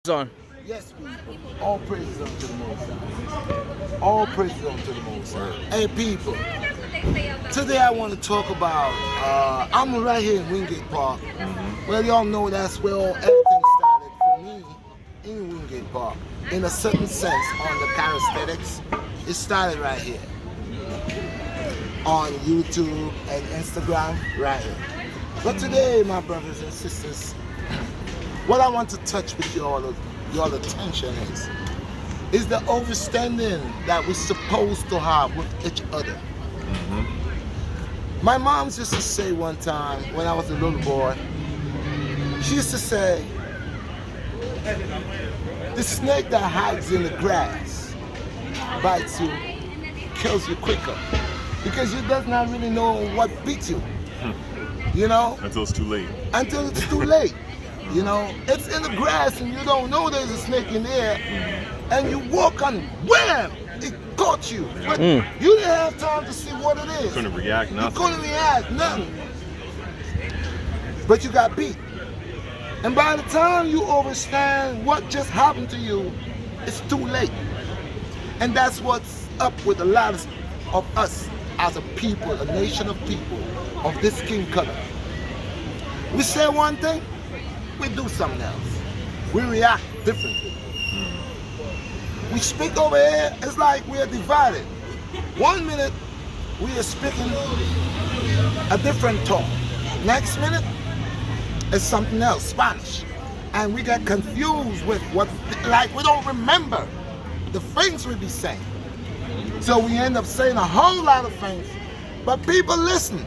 On. Yes, people. All praises unto the Most High. All praises unto the Most High. Hey, people. Today I want to talk about, I'm right here in Wingate Park. Well, y'all know that's where everything started for me in Wingate Park. In a certain sense, on the calisthenics, it started right here. On YouTube and Instagram, right here. But today, my brothers and sisters, what I want to touch with y'all attention is the understanding that we're supposed to have with each other. My mom used to say one time when I was a little boy, she used to say, the snake that hides in the grass bites you, kills you quicker, because you does not really know what beats you, you know? Until it's too late. Until it's too late. You know, it's in the grass and you don't know there's a snake in there, and you walk on, wham! It caught you. But you didn't have time to see what it is. Couldn't react, nothing. You couldn't react, nothing. But you got beat. And by the time you understand what just happened to you, it's too late. And that's what's up with a lot of us as a people, a nation of people of this skin color. We say one thing, we do something else. We react differently. We speak over here, it's like we are divided. 1 minute, we are speaking a different tone. Next minute, it's something else, Spanish. And we get confused with what, like we don't remember the things we be saying. So we end up saying a whole lot of things, but people listen.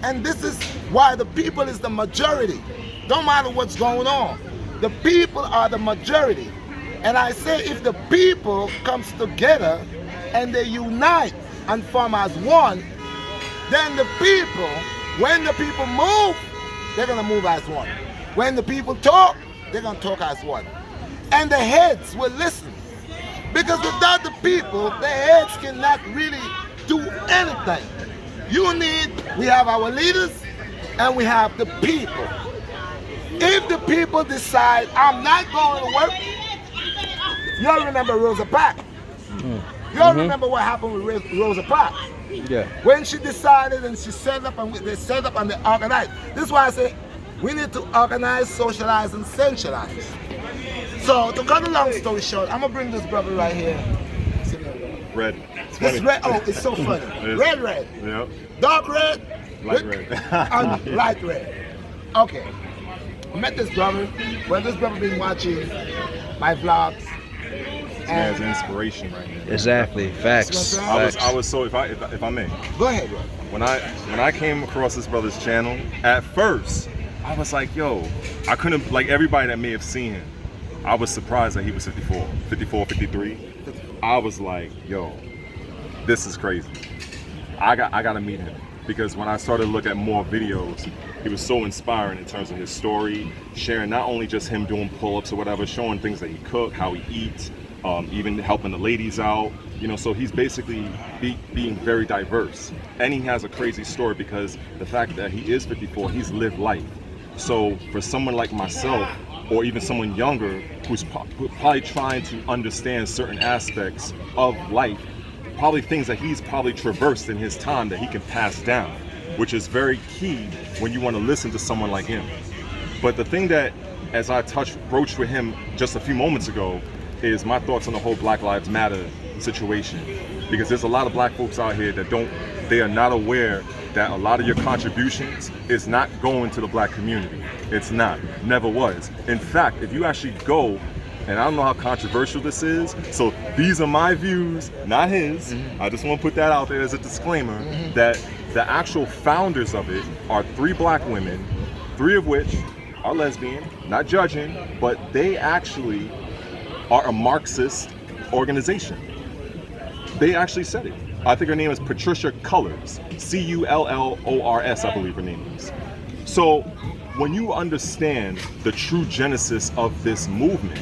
And this is why the people is the majority. Don't matter what's going on. The people are the majority. And I say if the people comes together and they unite and form as one, then the people, when the people move, they're gonna move as one. When the people talk, they're gonna talk as one. And the heads will listen. Because without the people, the heads cannot really do anything. We have our leaders and we have the people. If the people decide, I'm not going to work, y'all remember Rosa Parks. Y'all remember what happened with Rosa Parks. Yeah. When she decided and she set up and they set up and they organized. This is why I say we need to organize, socialize, and centralize. So to cut a long story short, I'm gonna bring this brother right here. Red. It's red. Oh, it's so funny. Red. Yep. Dark red. Light red. And light red. Okay. I met this brother. Well, this brother been watching my vlogs. Yeah, it's an inspiration right now. Exactly. Facts. I was so if I may. Go ahead, bro. When I came across this brother's channel, at first I was like, yo, I couldn't, like everybody that may have seen him, I was surprised that he was 54, 53. I was like, yo, this is crazy. I gotta meet him, because when I started to look at more videos, he was so inspiring in terms of his story, sharing not only just him doing pull-ups or whatever, showing things that he cooked, how he eats, even helping the ladies out, you know. So he's basically being very diverse, and he has a crazy story because the fact that he is 54, he's lived life. So for someone like myself, or even someone younger who's probably trying to understand certain aspects of life, probably things that he's probably traversed in his time that he can pass down, which is very key when you want to listen to someone like him. But the thing that, as I broached with him just a few moments ago, is my thoughts on the whole Black Lives Matter situation. Because there's a lot of black folks out here that they are not aware that a lot of your contributions is not going to the black community. It's not, never was. In fact, if you actually go, and I don't know how controversial this is, so these are my views, not his. I just want to put that out there as a disclaimer, that the actual founders of it are 3 black women, 3 of which are lesbian, not judging, but they actually are a Marxist organization. They actually said it. I think her name is Patricia Cullors, Cullors, I believe her name is. So when you understand the true genesis of this movement,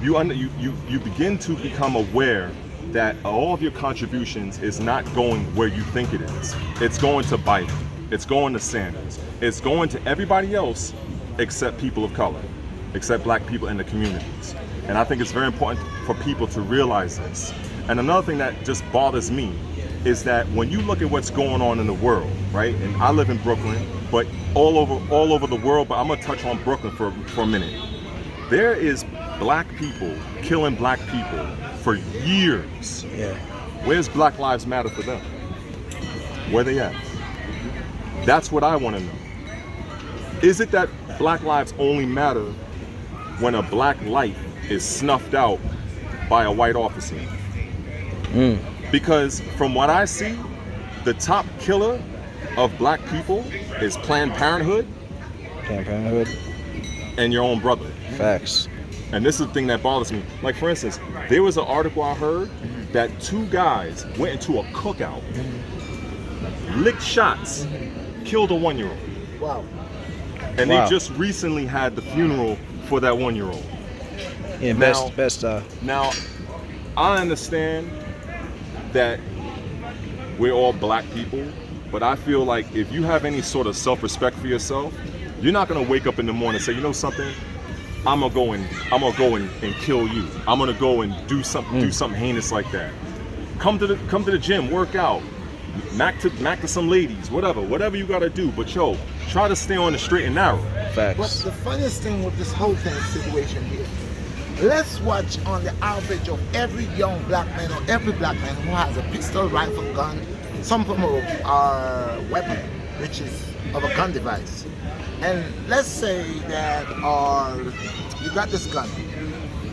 you begin to become aware that all of your contributions is not going where you think it is. It's going to Biden. It's going to Sanders. It's going to everybody else except people of color. except black people in the communities. And I think it's very important for people to realize this. And another thing that just bothers me is that when you look at what's going on in the world, right? And I live in Brooklyn, but all over the world, but I'm gonna touch on Brooklyn for a minute. There is black people killing black people for years. Yeah. Where's Black Lives Matter for them? Where they at? That's what I want to know. Is it that black lives only matter when a black life is snuffed out by a white officer? Because from what I see, the top killer of black people is Planned Parenthood. Planned Parenthood. And your own brother. Facts. And this is the thing that bothers me. Like, for instance, there was an article I heard that 2 guys went into a cookout, licked shots, killed a 1-year-old. Wow. And they just recently had the funeral for that 1-year-old. Yeah, best. Now, I understand that we're all black people, but I feel like if you have any sort of self-respect for yourself, you're not gonna wake up in the morning and say, you know something, I'm gonna go and kill you. I'm gonna go and do something heinous like that. Come to the gym, work out, mac to some ladies, whatever you gotta do. But yo, try to stay on the straight and narrow. Facts. But the funniest thing with this whole situation here, let's watch on the average of every young black man or every black man who has a pistol, rifle, gun, some form of weapon, which is of a gun device. And let's say that you got this gun.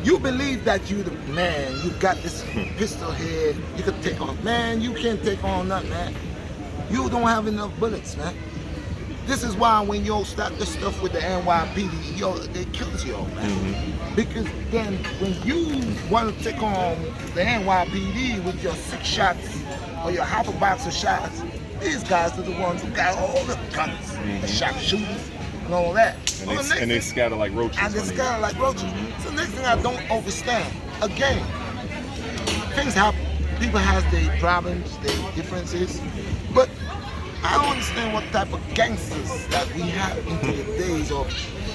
You believe that you the man, you got this pistol here, you can take on. Man, you can't take on nothing, man. You don't have enough bullets, man. This is why when you start this stuff with the NYPD, they kills you, man. Because then when you want to take on the NYPD with your 6 shots or your half a box of shots, these guys are the ones who got all the guns, the sharpshooters, and all that. And they scatter like roaches. And they scatter like roaches. So next thing I don't understand, again, things happen. People have their problems, their differences, but I don't understand what type of gangsters that we have into the days of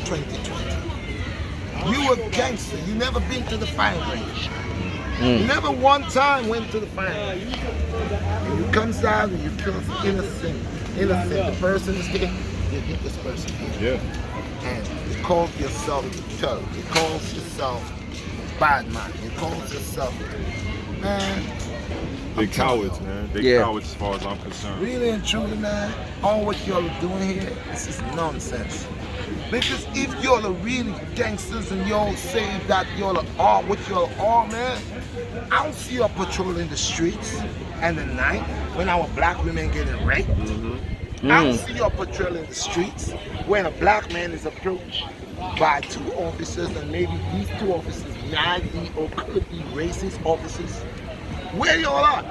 2020. You a gangster, you never been to the firing range. You never one time went to the firing range. And you comes out and you kill innocent. The person is here, you hit this person here. Yeah. And you call yourself thug. You call yourself bad man. You call yourself, man. They cowards, man. They cowards as far as I'm concerned. Really and truly, man, all what y'all are doing here, this is nonsense. Because if y'all are really gangsters and y'all say that y'all are what y'all are, man, I don't see y'all patrolling the streets and the night when our black women getting raped. I don't see y'all patrolling the streets when a black man is approached by 2 officers and maybe these 2 officers might be or could be racist officers. Where y'all are?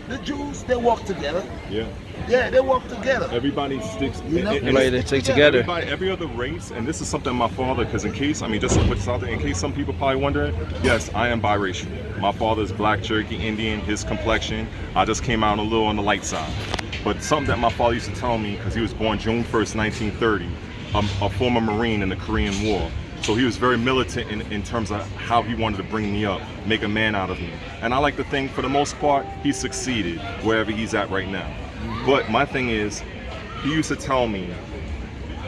The Jews, they walk together. Yeah. Yeah, they work together. Everybody sticks. Everybody stick together. Every other race, and this is something my father, because in case, just to put this out there, in case some people probably wondering, yes, I am biracial. My father is black, Cherokee, Indian, his complexion. I just came out a little on the light side. But something that my father used to tell me, because he was born June 1st, 1930, a former Marine in the Korean War. So he was very militant in terms of how he wanted to bring me up, make a man out of me. And I like to think, for the most part, he succeeded wherever he's at right now. But my thing is, he used to tell me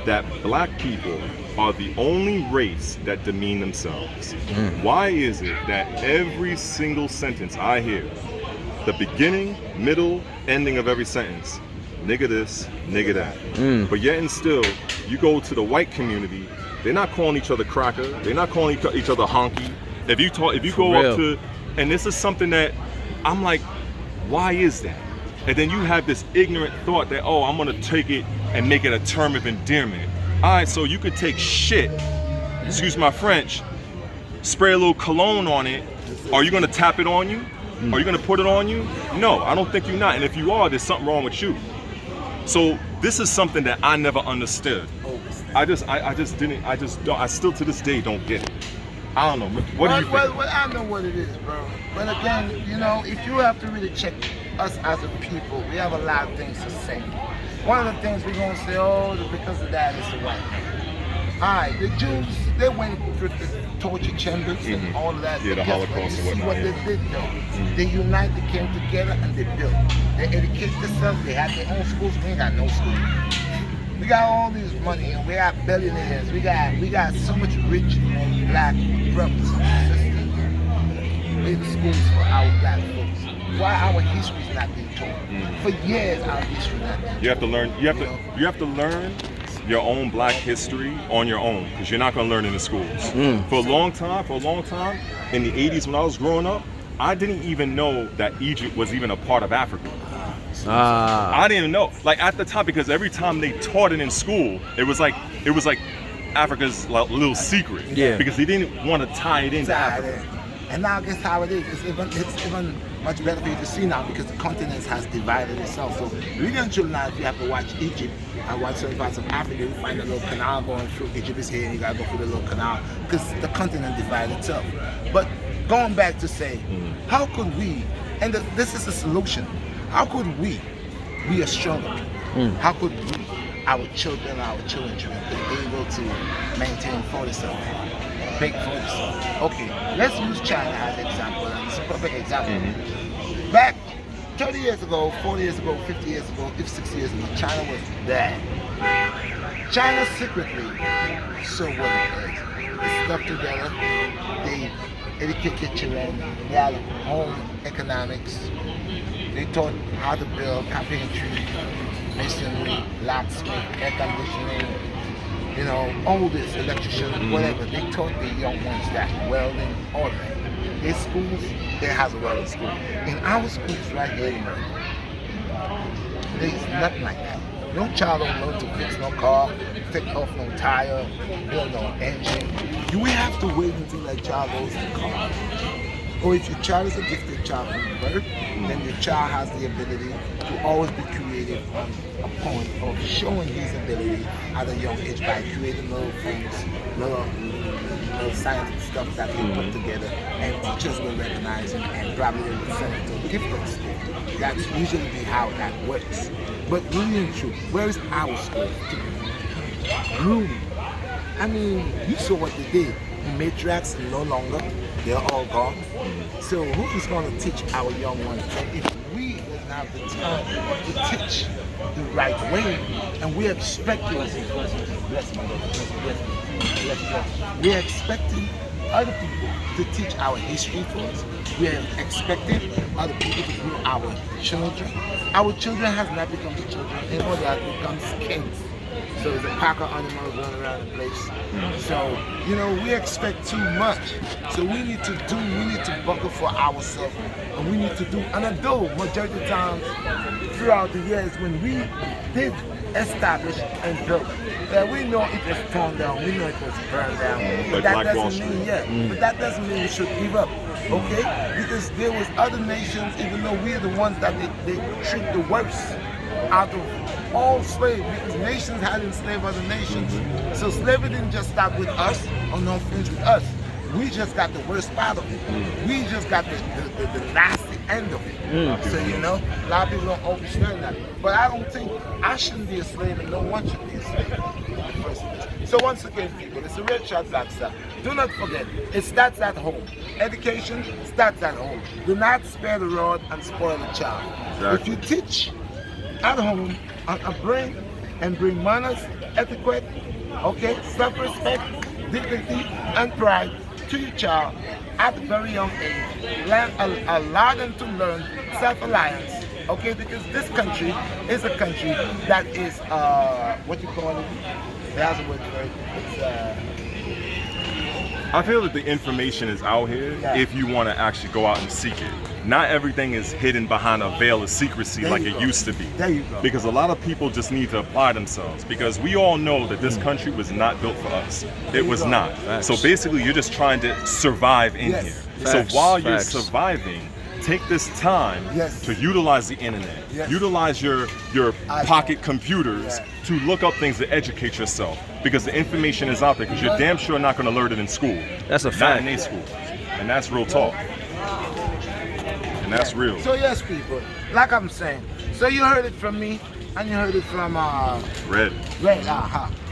that black people are the only race that demean themselves. Why is it that every single sentence I hear, the beginning, middle, ending of every sentence, nigga this, nigga that. But yet and still, you go to the white community, they're not calling each other cracker, they're not calling each other honky. If you go up to, and this is something that I'm like, why is that? And then you have this ignorant thought that, oh, I'm gonna take it and make it a term of endearment. All right, so you could take shit, excuse my French, spray a little cologne on it. Are you gonna tap it on you? Are you gonna put it on you? No, I don't think you're not. And if you are, there's something wrong with you. So this is something that I never understood. I still to this day don't get it. I don't know. What do you think? Well, I know what it is, bro. But again, if you have to really check us as a people, we have a lot of things to say. One of the things we're gonna say, oh, because of that, it's the white man. All right, the Jews, they went through the torture chambers and all of that. Yeah, the Guess what? Holocaust You and see whatnot, what yeah. they did though. They united, they came together, and they built. They educated themselves. They had their own schools. We ain't got no school. We got all this money, and we got billionaires. We got so much rich black brothers and sisters in schools for our black folks. Why our history is not being taught? For years, our history not being taught. You have to learn. You have to learn your own black history on your own, because you're not going to learn it in the schools. For a long time, in the 80s when I was growing up, I didn't even know that Egypt was even a part of Africa. I didn't even know, like at the time, because every time they taught it in school, it was like Africa's little secret. Yeah. Because they didn't want to tie it into Africa. And now guess how it is. It's even much better for you to see now, because the continent has divided itself. So really until now, if you have to watch Egypt and watch certain parts of Africa, you find a little canal going through. Egypt is here, and you gotta go through the little canal, because the continent divided itself. But going back to say, how could we, and this is the solution, how could we be a stronger people? How could we, our children, be able to maintain for themselves, big for themselves? Okay, let's use China as an example, and it's a perfect example. Back 30 years ago, 40 years ago, 50 years ago, if 60 years ago, China was bad. China secretly so what it is. They stuck together, they educated children, they had home economics, they taught how to build carpentry, masonry, locksmith, air conditioning, you know, all this, electrician, whatever. They taught the young ones that, welding, all that. Their schools, there has a welding school. In our schools right here in America, there's nothing like that. No child don't learn to fix no car, take off no tire, build no engine. You will have to wait until that child goes to college. Or if your child is a gifted child from birth, then your child has the ability to always be creative on a point of showing his ability at a young age by creating little things, little scientific stuff that he put together, and teachers will recognize him and probably they will send it to a gifted school. That's usually how that works. But really and true, where is our school? Room. I mean, you saw what they did. The matriarchs no longer, they're all gone. So who is going to teach our young ones? And if we doesn't have the time to teach the right way, and we're expecting, we're expecting other people to teach our history for us. We're expecting other people to grow our children. Our children have not become children anymore, they have become kings. So there's a pack of animals running around the place. So, you know, we expect too much. So we need to buckle for ourselves. And we need to do, and although majority of the times throughout the years when we did establish and build, we know it was torn down, we know it was burned down. But that doesn't mean, but that doesn't mean we should give up. Okay? Because there was other nations, even though we're the ones that they treat the worst out of all slaves, because nations had enslaved other nations. So slavery didn't just stop with us or no finish with us. We just got the worst part of it. We just got the nasty end of it. So you know, a lot of people don't understand that. But I don't think I shouldn't be a slave and no one should be a slave in the first place. So once again, people, it's a RedShot BlackStar. Do not forget, it starts at home. Education starts at home. Do not spare the rod and spoil the child. Exactly. If you teach at home a brain and bring manners, etiquette, okay, self-respect, dignity, and pride to your child at a very young age. Allow them to learn self-reliance, okay, because this country is a country that is, what you call it, there's a word for it, it's, I feel that the information is out here if you want to actually go out and seek it. Not everything is hidden behind a veil of secrecy like it used to be. There you go. Because a lot of people just need to apply themselves, because we all know that this country was not built for us. It was not. So basically you're just trying to survive in here. So while you're surviving, take this time to utilize the internet, utilize your pocket computers to look up things to educate yourself, because the information is out there, because you're damn sure not going to learn it in school. That's a fact. Not in a school. And that's real talk. And that's real. So yes, people, like I'm saying, so you heard it from me, and you heard it from Red.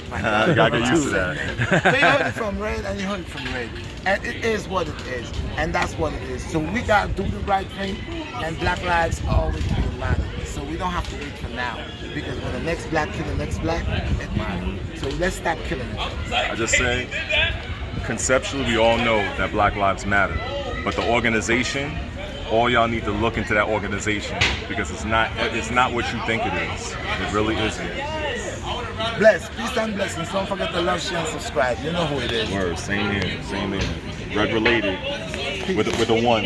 My You gotta get used to that. So you heard it from Red and you heard it from Red. And it is what it is. And that's what it is. So we gotta do the right thing, and Black lives always will matter. So we don't have to wait for now. Because when the next black kill the next black, it matters. So let's stop killing it. I just say, conceptually, we all know that Black Lives Matter. But the organization, all y'all need to look into that organization because it's not what you think it is. It really isn't. Bless, peace and blessings. Don't forget to love, share, and subscribe. You know who it is. Word, same here, same here. Red related with the one.